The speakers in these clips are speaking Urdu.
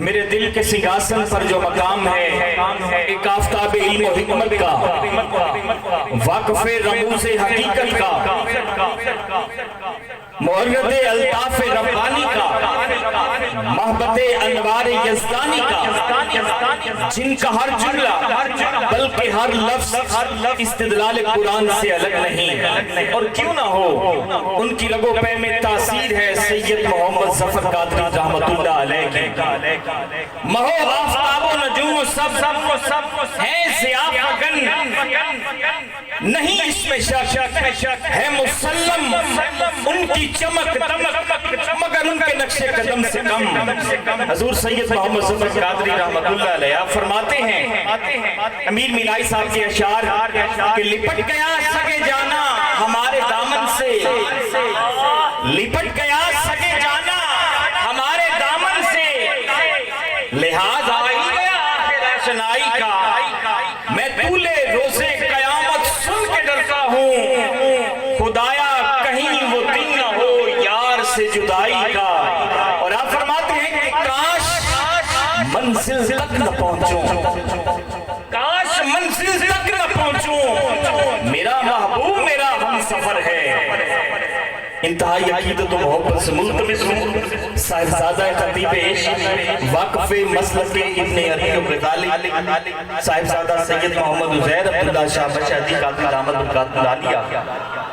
میرے دل کے سنگھاسن پر جو مقام ہے ایک آفتاب علم و حکمت کا، واقف رموز حقیقت کا، مورد الطاف ربانی کا، محبت انوار یزدانی کا، جن کا ہر جملہ بلکہ ہر لفظ استدلال قرآن سے الگ نہیں، اور کیوں نہ ہو ان کی رگوں پہ میں تاثیر ہے سید محمد ظفر قادری رحمت اللہ علیہ کی۔ مہو آفتاب و نجوم سب ہے ضیاء فگن، نہیں اس میں شک ہے مسلم ان کی چمک دمک، مگر ان کے نقش قدم سے کم۔ حضور سید محمد ظفر قادری رحمت اللہ علیہ آپ فرماتے ہیں امیر مینائی صاحب کے اشعار کہ لپٹ گیا سگے جانا ہمارے دامن سے، لپٹ گیا سگے جانا ہمارے دامن سے، لحاظ آئی گیا آخر اشنائی کا، میں طولے روزے قیامت سن کے ڈرتا ہوں، خدایا کہیں وہ دن نہ ہو یار سے جدائی کا۔ اور آپ فرماتے ہیں کہ کاش منزل تک نہ پہنچوں، کاش منزل تک نہ پہنچوں، میرا محبوب میرا ہم سفر ہے۔ انتہائی عقیدت و محبت سے ملتمس ہوں صاحبزادہ خطیب عشق واقف مسلک ابن عربی و غزالی صاحبزادہ سید محمد عزیر عبداللہ شاہ مشہدی قادری دامت برکات العالیہ،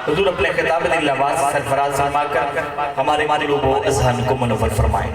حضور اپنے خطاب دل آواز سے سرفراز فرما کر ہمارے قلوب و اذہان کو منور فرمائیں۔